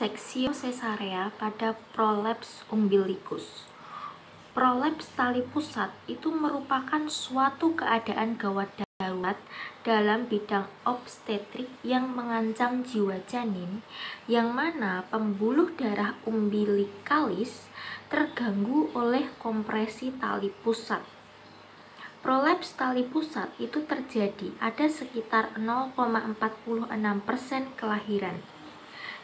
seksio sesarea pada prolaps umbilicus. Prolaps tali pusat itu merupakan suatu keadaan gawat darurat dalam bidang obstetrik yang mengancam jiwa janin, yang mana pembuluh darah umbilikalis terganggu oleh kompresi tali pusat. Prolaps tali pusat itu terjadi ada sekitar 0,46% kelahiran.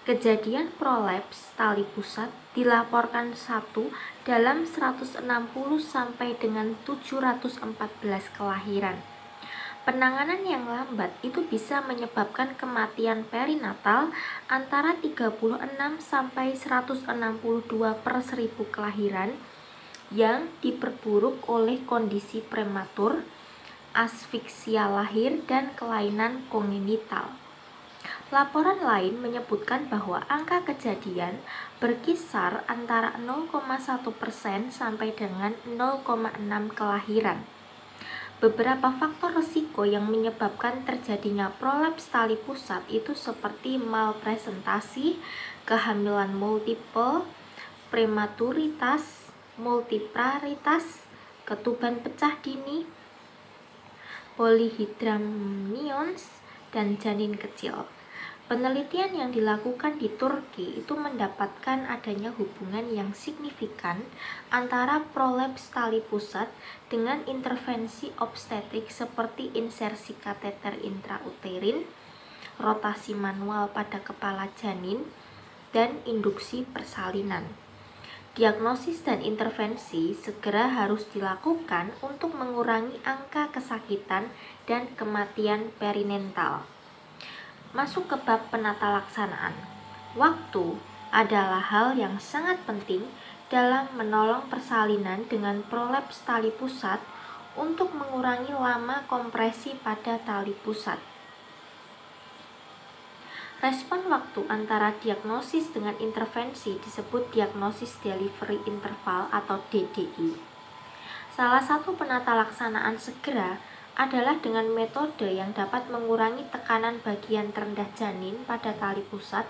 Kejadian prolaps tali pusat dilaporkan 1 dalam 160 sampai dengan 714 kelahiran. Penanganan yang lambat itu bisa menyebabkan kematian perinatal antara 36 sampai 162 per 1000 kelahiran yang diperburuk oleh kondisi prematur, asfiksia lahir, dan kelainan kongenital. Laporan lain menyebutkan bahwa angka kejadian berkisar antara 0,1% sampai dengan 0,6 kelahiran. Beberapa faktor risiko yang menyebabkan terjadinya prolaps tali pusat itu seperti malpresentasi, kehamilan multiple, prematuritas, multipararitas, ketuban pecah dini, polyhydramnions, dan janin kecil. Penelitian yang dilakukan di Turki itu mendapatkan adanya hubungan yang signifikan antara prolaps tali pusat dengan intervensi obstetrik seperti insersi kateter intrauterin, rotasi manual pada kepala janin, dan induksi persalinan. Diagnosis dan intervensi segera harus dilakukan untuk mengurangi angka kesakitan dan kematian perinatal. Masuk ke bab penata laksanaan. Waktu adalah hal yang sangat penting dalam menolong persalinan dengan prolaps tali pusat untuk mengurangi lama kompresi pada tali pusat. Respon waktu antara diagnosis dengan intervensi disebut diagnosis delivery interval atau DDI. Salah satu penata laksanaan segera adalah dengan metode yang dapat mengurangi tekanan bagian terendah janin pada tali pusat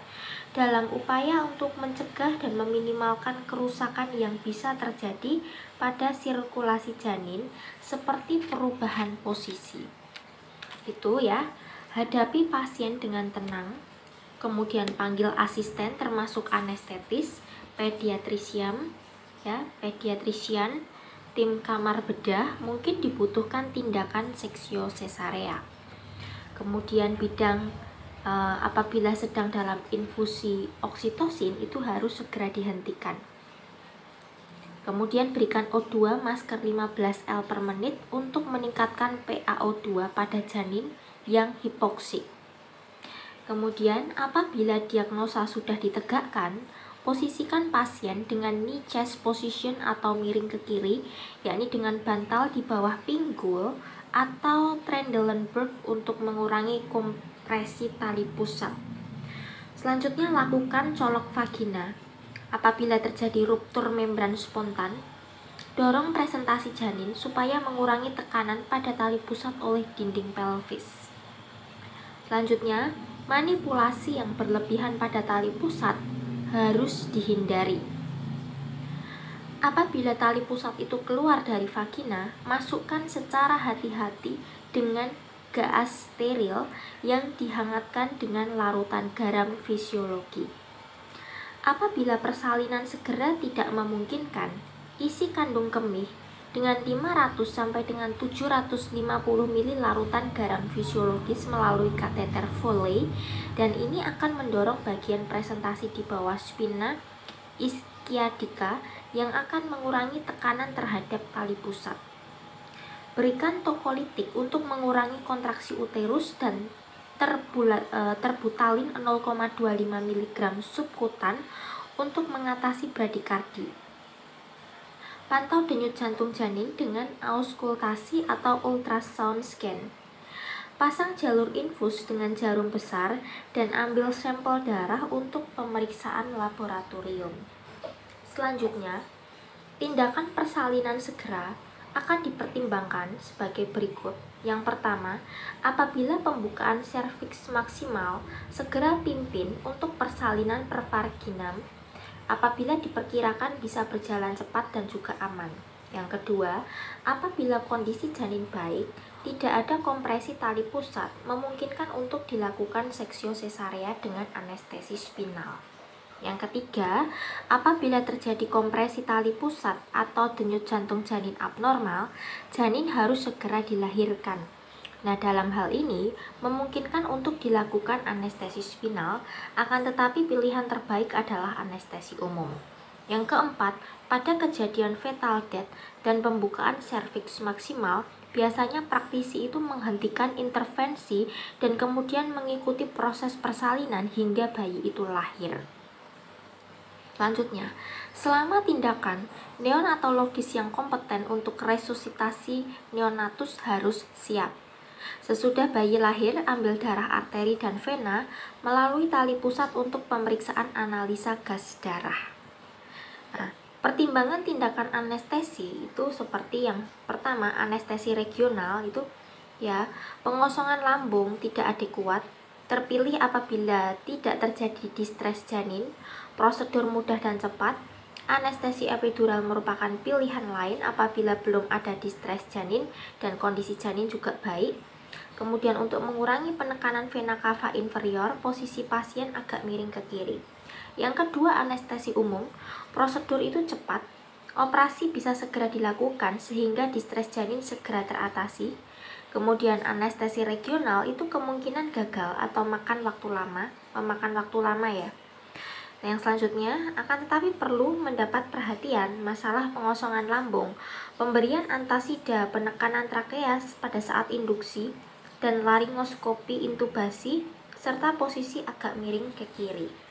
dalam upaya untuk mencegah dan meminimalkan kerusakan yang bisa terjadi pada sirkulasi janin seperti perubahan posisi. Itu ya, hadapi pasien dengan tenang, kemudian panggil asisten termasuk anestetis, pediatrician, tim kamar bedah, mungkin dibutuhkan tindakan seksio sesarea. Kemudian bidang apabila sedang dalam infusi oksitosin itu harus segera dihentikan. Kemudian berikan O2 masker 15 L per menit untuk meningkatkan PaO2 pada janin yang hipoksik. Kemudian apabila diagnosa sudah ditegakkan, posisikan pasien dengan knee chest position atau miring ke kiri, yakni dengan bantal di bawah pinggul atau Trendelenburg untuk mengurangi kompresi tali pusat. Selanjutnya lakukan colok vagina. Apabila terjadi ruptur membran spontan, dorong presentasi janin supaya mengurangi tekanan pada tali pusat oleh dinding pelvis. Selanjutnya, manipulasi yang berlebihan pada tali pusat harus dihindari. Apabila tali pusat itu keluar dari vagina, masukkan secara hati-hati dengan gaas steril yang dihangatkan dengan larutan garam fisiologi. Apabila persalinan segera tidak memungkinkan, isi kandung kemih dengan 500 sampai dengan 750 ml larutan garam fisiologis melalui kateter Foley, dan ini akan mendorong bagian presentasi di bawah spina ischiadica yang akan mengurangi tekanan terhadap tali pusat. Berikan tokolitik untuk mengurangi kontraksi uterus dan terbutalin 0,25 mg subkutan untuk mengatasi bradikardi. Pantau denyut jantung janin dengan auskultasi atau ultrasound scan. Pasang jalur infus dengan jarum besar dan ambil sampel darah untuk pemeriksaan laboratorium. Selanjutnya, tindakan persalinan segera akan dipertimbangkan sebagai berikut. Yang pertama, apabila pembukaan serviks maksimal, segera pimpin untuk persalinan pervaginam apabila diperkirakan bisa berjalan cepat dan juga aman. Yang kedua, apabila kondisi janin baik, tidak ada kompresi tali pusat, memungkinkan untuk dilakukan seksio sesarea dengan anestesi spinal. Yang ketiga, apabila terjadi kompresi tali pusat atau denyut jantung janin abnormal, janin harus segera dilahirkan. Nah, dalam hal ini memungkinkan untuk dilakukan anestesi spinal, akan tetapi pilihan terbaik adalah anestesi umum. Yang keempat, pada kejadian fetal death dan pembukaan serviks maksimal, biasanya praktisi itu menghentikan intervensi dan kemudian mengikuti proses persalinan hingga bayi itu lahir. Selanjutnya, selama tindakan, neonatologis yang kompeten untuk resusitasi neonatus harus siap. Sesudah bayi lahir, ambil darah arteri dan vena melalui tali pusat untuk pemeriksaan analisa gas darah. Nah, pertimbangan tindakan anestesi itu seperti yang pertama, anestesi regional itu ya, pengosongan lambung tidak adekuat, terpilih apabila tidak terjadi distres janin, prosedur mudah dan cepat. Anestesi epidural merupakan pilihan lain apabila belum ada distres janin dan kondisi janin juga baik. Kemudian untuk mengurangi penekanan vena cava inferior, posisi pasien agak miring ke kiri. Yang kedua, anestesi umum. Prosedur itu cepat, operasi bisa segera dilakukan sehingga distres janin segera teratasi. Kemudian anestesi regional itu kemungkinan gagal atau memakan waktu lama ya. Nah, yang selanjutnya akan tetapi perlu mendapat perhatian masalah pengosongan lambung, pemberian antasida, penekanan trakeas pada saat induksi, dan laringoskopi intubasi, serta posisi agak miring ke kiri.